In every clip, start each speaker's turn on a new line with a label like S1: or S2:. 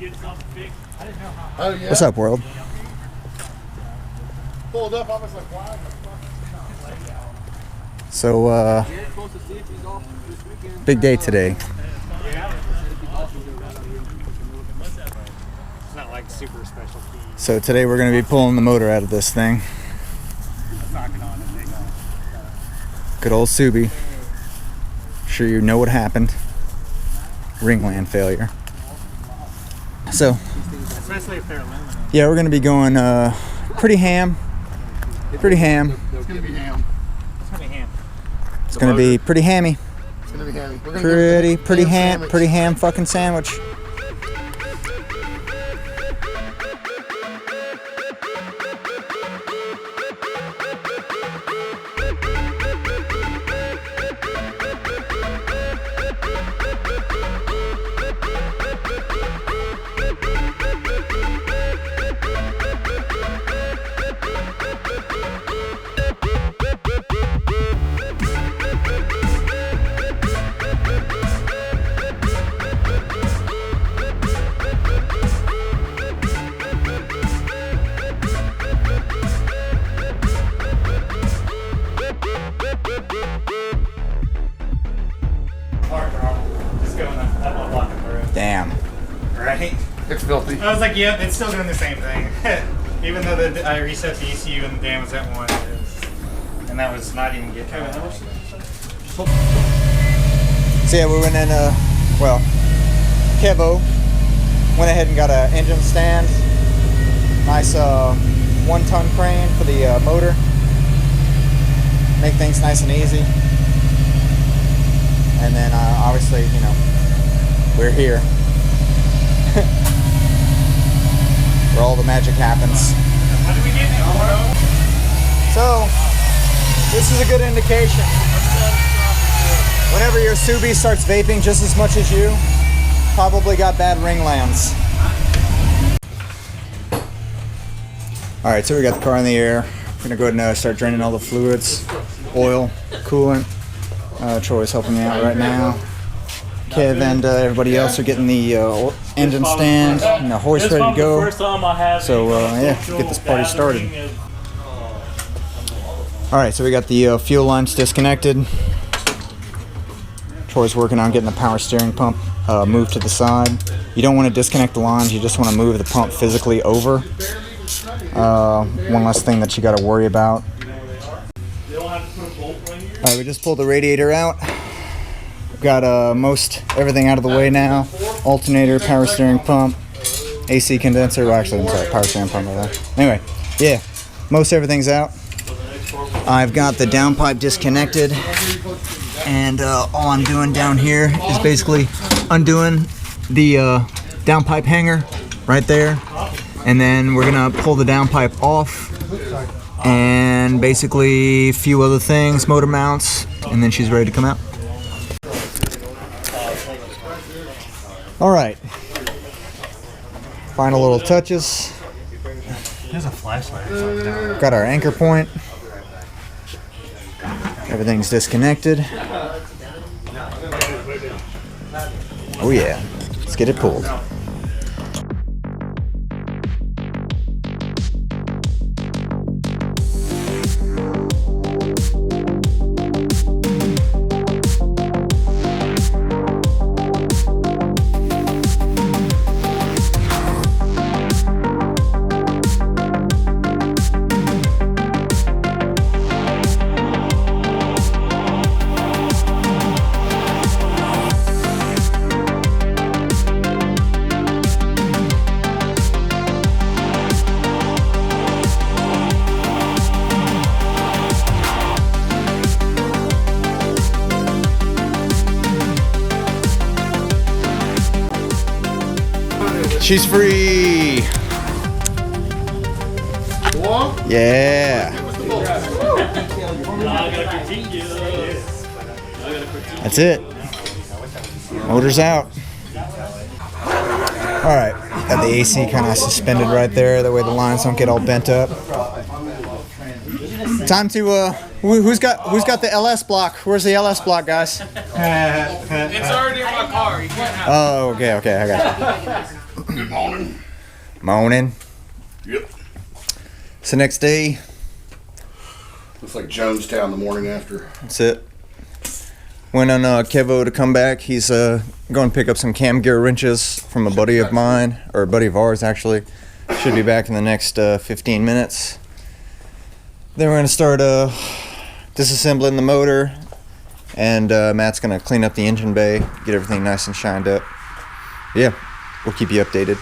S1: Oh, yeah.
S2: What's up, world?
S1: Pulled up, I was like, why the fuck?
S2: So, big day today.
S3: It's not like super special.
S2: So today we're going to be pulling the motor out of this thing. Good old Subi. Sure you know what happened. Ringland failure. So,
S3: Especially if they're aluminum.
S2: yeah, we're going to be going pretty ham. Pretty ham.
S1: It's gonna be ham.
S3: It's gonna be ham.
S2: It's going to be pretty hammy.
S1: It's gonna be hammy. We're gonna
S2: Pretty
S1: ham
S2: ham,
S1: sandwich.
S2: pretty ham fucking sandwich. Damn.
S3: Right?
S1: It's filthy.
S3: I was like, yep, it's still doing the same thing. Even though I reset the ECU and the dam was at 1. And that was not even getting Kevin, how much?
S2: So yeah, we went in, well, Kevo went ahead and got an engine stand. Nice 1-ton crane for the motor. Make things nice and easy. And then obviously, you know, we're here. Where all the magic happens.
S3: What did we get?
S2: So, this is a good indication. Whenever your Subi starts vaping just as much as you, probably got bad ring lands. Alright, so we got the car in the air. We're gonna go ahead and start draining all the fluids, oil, coolant. Troy's helping me out right now. Kev and everybody else are getting the engine stand and the hoist ready to go. So yeah, get this party started. Alright, so we got the fuel lines disconnected. Troy's working on getting the power steering pump moved to the side. You don't want to disconnect the lines, you just want to move the pump physically over. One less thing that you got to worry about. Alright, we just pulled the radiator out. Got most everything out of the way now. Alternator, power steering pump, AC condenser. Well, actually, I'm sorry, power steering pump over there. Anyway, yeah, most everything's out. I've got the downpipe disconnected, and all I'm doing down here is basically undoing the downpipe hanger right there, and then we're gonna pull the downpipe off, and basically a few other things, motor mounts, and then she's ready to come out. All right, final little touches.
S3: There's a flashlight or something down there.
S2: Got our anchor point. Everything's disconnected. Oh yeah, let's get it pulled. She's free. Yeah. That's it. Motor's out. All right. Got the AC kind of suspended right there. That way the lines don't get all bent up. Time to who's got the LS block? Where's the LS block, guys?
S4: It's already in my car. You can't have it.
S2: Oh, okay, I got you.
S1: Good morning.
S2: Morning.
S1: Yep.
S2: It's the next day.
S1: Looks like Jonestown the morning after.
S2: That's it. Went on Kevo to come back. He's going to pick up some cam gear wrenches from a buddy of mine, or a buddy of ours actually. Should be back in the next 15 minutes. Then we're going to start disassembling the motor, and Matt's going to clean up the engine bay, get everything nice and shined up. Yeah, we'll keep you updated.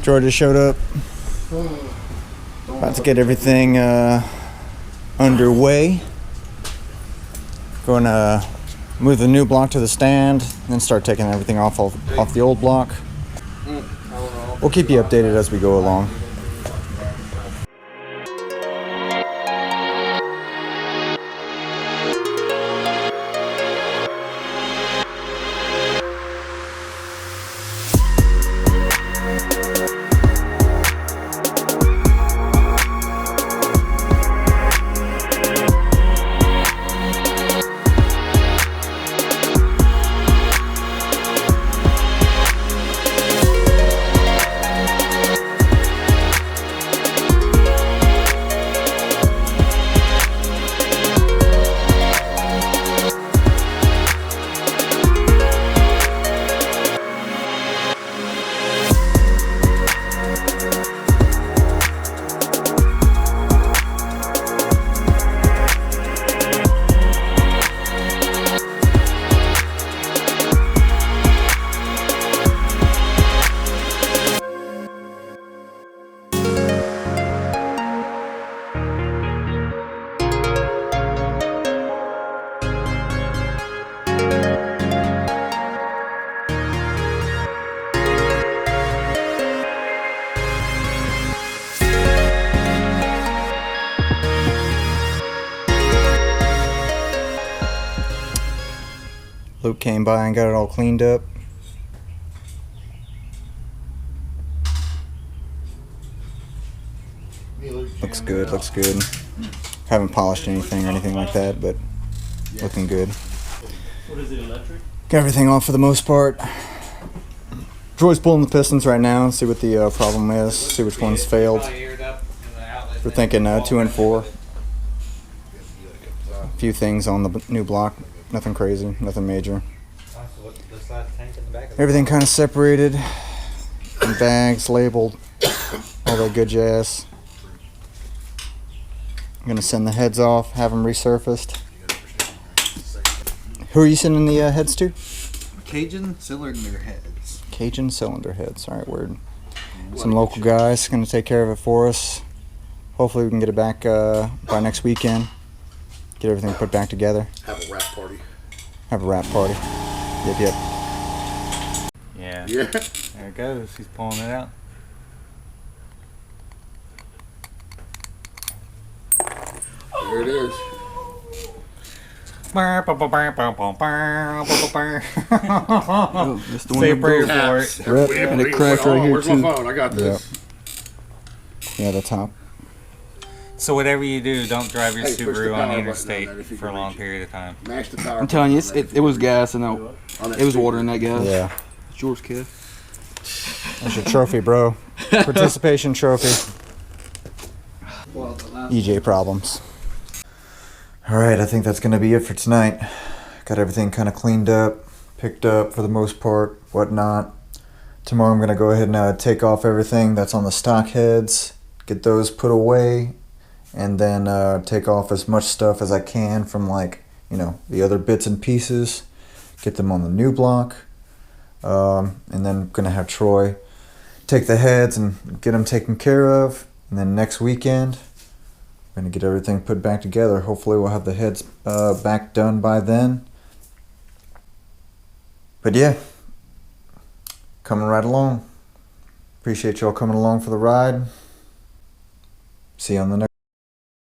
S2: Georgia showed up. About to get everything underway. Going to move the new block to the stand, then start taking everything off the old block. We'll keep you updated as we go along. Luke came by and got it all cleaned up. Looks good, looks good. Haven't polished anything or anything like that, but looking good.
S4: What is it, electric?
S2: Got everything off for the most part. Troy's pulling the pistons right now, see what the problem is, see which ones failed. We're thinking 2 and 4. A few things on the new block, nothing crazy, nothing major. Everything kind of separated in bags, labeled, all that good jazz. I'm gonna send the heads off, have them resurfaced. Who are you sending the heads to?
S5: Cajun cylinder heads.
S2: Cajun cylinder heads. All right, word. Some local guys gonna take care of it for us. Hopefully we can get it back by next weekend. Get everything put back together.
S1: Have a wrap party.
S2: Have a wrap party. Yep, yep.
S3: Yeah.
S1: Yeah.
S3: There it goes. He's pulling it out.
S1: There it is.
S5: Oh, that's the one
S3: Say a
S5: that
S3: prayer
S5: broke.
S3: for it.
S2: Rip.
S5: And it cracked right here,
S1: Where's
S5: too.
S1: my phone? I got this.
S2: Yeah, the top.
S3: So whatever you do, don't drive your
S1: Hey, push the
S3: Subaru
S1: power
S3: on the
S1: button
S3: interstate
S1: on that if you
S3: for a
S1: can
S3: long
S1: reach it.
S3: period of time.
S1: Mash the power.
S5: I'm telling you,
S1: button on that
S5: it was gas, and
S1: on that
S5: it was
S1: speaker.
S5: water in that gas.
S2: Yeah.
S5: It's yours, kid.
S2: That's your trophy, bro. Participation trophy. EJ problems. Alright, I think that's going to be it for tonight. Got everything kind of cleaned up, picked up for the most part, whatnot. Tomorrow I'm going to go ahead and take off everything that's on the stock heads, get those put away, and then take off as much stuff as I can from, like, you know, the other bits and pieces, get them on the new block. And then I'm going to have Troy take the heads and get them taken care of. And then next weekend, we're going to get everything put back together. Hopefully we'll have the heads back done by then. But yeah, coming right along. Appreciate y'all coming along for the ride. See you on the next